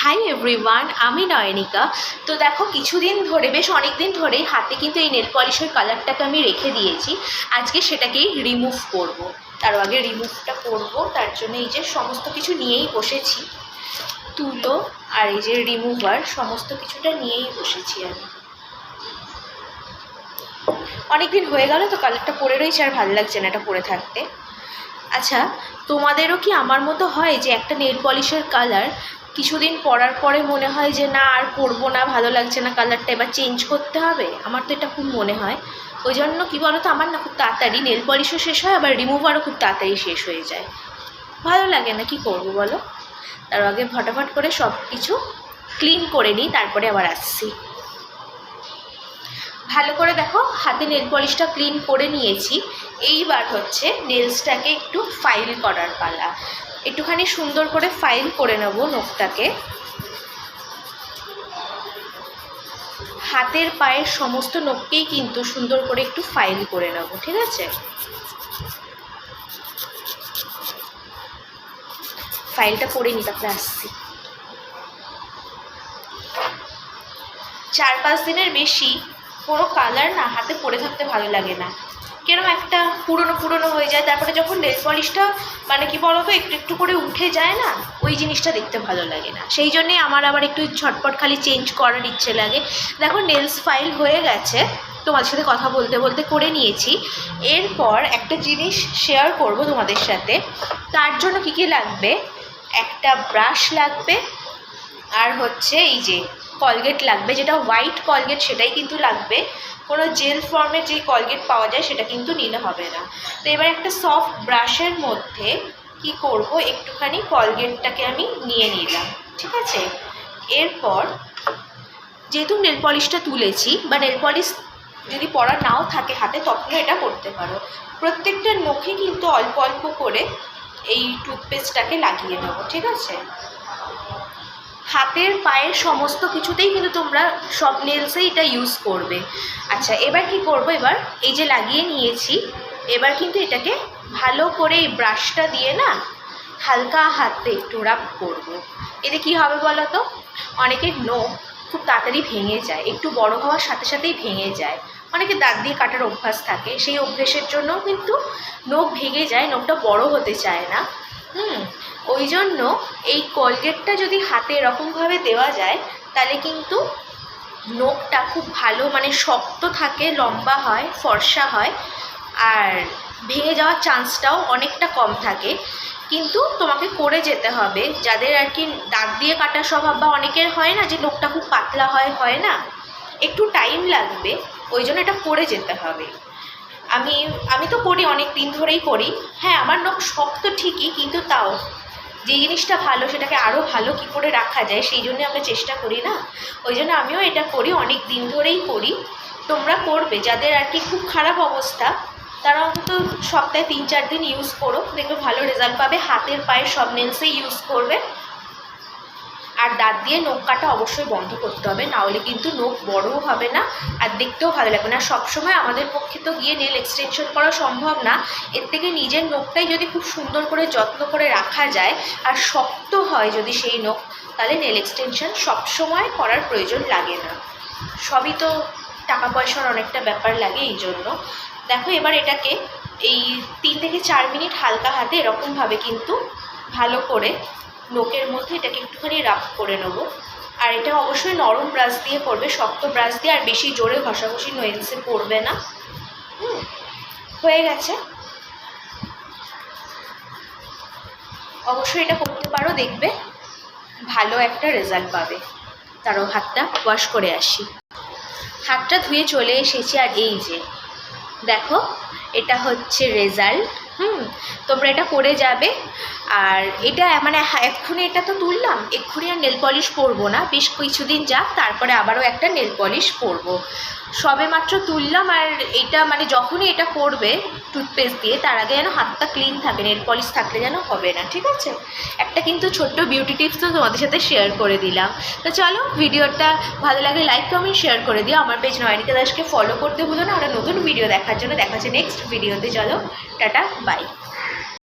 Hi everyone, আমি নয়নিকা। তো দেখো, কিছুদিন ধরে, বেশ অনেক দিন ধরেই হাতে কিন্তু এই নেল পলিশের কালারটাকে আমি রেখে দিয়েছি। আজকে সেটাকেই রিমুভ করব। তার আগে রিমুভটা করব, তার জন্য এই যে সমস্ত কিছু নিয়েই বসেছি, তুলো আর এই যে রিমুভার, সমস্ত কিছুটা নিয়েই বসেছি আমি। অনেক দিন হয়ে গেল তো কালারটা পরে রয়েছে, আর ভালো লাগছে না এটা পরে থাকতে। আচ্ছা, তোমাদেরও কি আমার মতো হয় যে একটা নেল পলিশের কালার কিছুদিন পরার পরে মনে হয় যে না আর পরবো না, ভালো লাগছে না কালারটা, এবার চেঞ্জ করতে হবে? আমার তো এটা খুব মনে হয়। ওই জন্য কী বলো তো, আমার না খুব তাড়াতাড়ি নেল পলিশও শেষ হয়, আবার রিমুভারও খুব তাড়াতাড়ি শেষ হয়ে যায়। ভালো লাগে না, কি করবো বলো। তার আগে ফটাফট করে সব কিছু ক্লিন করে নিই, তারপরে আবার আসছি। ভালো করে দেখো, হাতে নেল পলিশটা ক্লিন করে নিয়েছি। এইবার হচ্ছে নেলসটাকে একটু ফাইল করার পালা। একটুখানি সুন্দর করে ফাইল করে নেব নখটাকে। হাতের পায়ের সমস্ত নখকেই কিন্তু সুন্দর করে একটু ফাইল করে নেব, ঠিক আছে? ফাইলটা করে নিই, তারপরে আসছি। 4-5 দিনের বেশি কোনো কালার না হাতে পরে থাকতে ভালো লাগে না, কেরম একটা পুরনো পুরনো হয়ে যায়। তারপরে যখন নেল পলিশটা মানে কি বলতো একটু একটু করে উঠে যায় না, ওই জিনিসটা দেখতে ভালো লাগে না। সেই জন্যেই আমার আবার একটু ঝটপট খালি চেঞ্জ করার ইচ্ছে লাগে। দেখো, নেলস ফাইল হয়ে গেছে, তোমাদের সাথে কথা বলতে বলতে করে নিয়েছি। এরপর একটা জিনিস শেয়ার করব তোমাদের সাথে। তার জন্য কী কী লাগবে, একটা ব্রাশ লাগবে, আর হচ্ছে এই যে কলগেট লাগবে, যেটা হোয়াইট কলগেট সেটাই কিন্তু লাগবে। কোনো জেল ফর্মের যে কলগেট পাওয়া যায় সেটা কিন্তু নিলে হবে না। তো এবার একটা সফট ব্রাশের মধ্যে কি করব, একটুখানি কলগেটটাকে আমি নিয়ে নিলাম, ঠিক আছে? এরপর যেহেতু নেল পলিশটা তুলেছি, বা নেল পলিশ যদি পরা নাও থাকে হাতে, তখন এটা করতে পারো। প্রত্যেকটা নখে কিন্তু অল্প অল্প করে এই টুথপেস্টটাকে লাগিয়ে নেবো, ঠিক আছে? হাতের পায়ের সমস্ত কিছুতেই কিন্তু তোমরা সব নেলসেই এটা ইউজ করবে। আচ্ছা, এবার কি করব, এবার এই যে লাগিয়ে নিয়েছি, এবার কিন্তু এটাকে ভালো করে এই ব্রাশটা দিয়ে না হালকা হাতে একটু রাব করবো। এতে কি হবে বলো তো, অনেকের নখ খুব তাড়াতাড়ি ভেঙে যায়, একটু বড় হওয়ার সাথে সাথেই ভেঙে যায়। অনেকে দাঁত দিয়ে কাটার অভ্যাস থাকে, সেই অভ্যাসের জন্য কিন্তু নখ ভেঙে যায়, নখটা বড় হতে চায় না। ওই জন্য এই কলগেটটা যদি হাতে এরকমভাবে দেওয়া যায়, তাহলে কিন্তু নখটা খুব ভালো মানে শক্ত থাকে, লম্বা হয়, ফর্সা হয়, আর ভেঙে যাওয়ার চান্সটাও অনেকটা কম থাকে। কিন্তু তোমাকে করে যেতে হবে, যাদের আর কি দাঁত দিয়ে কাটার স্বভাব, বা অনেকের হয় না যে নখটা খুব পাতলা হয় না, একটু টাইম লাগবে, ওই জন্য এটা করে যেতে হবে। আমি তো করি, অনেক দিন ধরেই করি। হ্যাঁ, আমার নখ শক্ত ঠিকই, কিন্তু তাও যে জিনিসটা ভালো সেটাকে আরও ভালো কী করে রাখা যায় সেই জন্য আমরা চেষ্টা করি না। ওই জন্য আমিও এটা করি, অনেক দিন ধরেই করি। তোমরা করবে, যাদের আর কি খুব খারাপ অবস্থা, তারা অন্তত সপ্তাহে 3-4 দিন ইউজ করো, দেখবে ভালো রেজাল্ট পাবে। হাতের পায়ের সব নেলসেই ইউজ করবে। আর দাঁত দিয়ে নখ কাটা অবশ্যই বন্ধ করতে হবে, নাহলে কিন্তু নখ বড়ও হবে না আর দেখতেও ভালো লাগবে না। সবসময় আমাদের পক্ষে তো গিয়ে নেল এক্সটেনশন করা সম্ভব না। এর থেকে নিজের নখটাই যদি খুব সুন্দর করে যত্ন করে রাখা যায় আর শক্ত হয় যদি সেই নখ, তাহলে নেল এক্সটেনশন সবসময় করার প্রয়োজন লাগে না। সবই তো টাকা পয়সার অনেকটা ব্যাপার লাগে, এই জন্য। দেখো, এবার এটাকে এই 3 থেকে 4 মিনিট হালকা হাতে এরকমভাবে কিন্তু ভালো করে নখের মধ্যে এটাকে একটুখানি রাব করে নেবো। আর এটা অবশ্যই নরম ব্রাশ দিয়ে করবে, শক্ত ব্রাশ দিয়ে, আর বেশি জোরে ঘষাঘষি নেলসে করবে না। হয়ে গেছে। অবশ্যই এটা করতে পারো, দেখবে ভালো একটা রেজাল্ট পাবে। তারও হাতটা ওয়াশ করে আসি। হাতটা ধুয়ে চলে এসেছি, আর এই যে দেখো, এটা হচ্ছে রেজাল্ট। তোমরা এটা করে যাবে। আর এটা মানে এক্ষুনি এটা তো তুললাম, এক্ষুনি আর নেল পলিশ পরবো না, বেশ কিছুদিন যাক, তারপরে আবারও একটা নেল পলিশ পরবো। সবে মাত্র তুললাম, আর এটা মানে যখনই এটা করবে টুথপেস্ট দিয়ে, তার আগে যেন হাতটা ক্লিন থাকে, নেল পলিশ থাকলে যেন হবে না, ঠিক আছে? একটা কিন্তু ছোট্ট বিউটি টিপস তো তোমাদের সাথে শেয়ার করে দিলাম। তো চলো, ভিডিওটা ভালো লাগলে লাইক কমেন্ট শেয়ার করে দিও। আমার পেজ নয়নিকা দাসকে ফলো করতে ভুলো না। আর নতুন ভিডিও দেখার জন্য দেখা হচ্ছে নেক্সট ভিডিওতে। চলো, টাটা, বাই।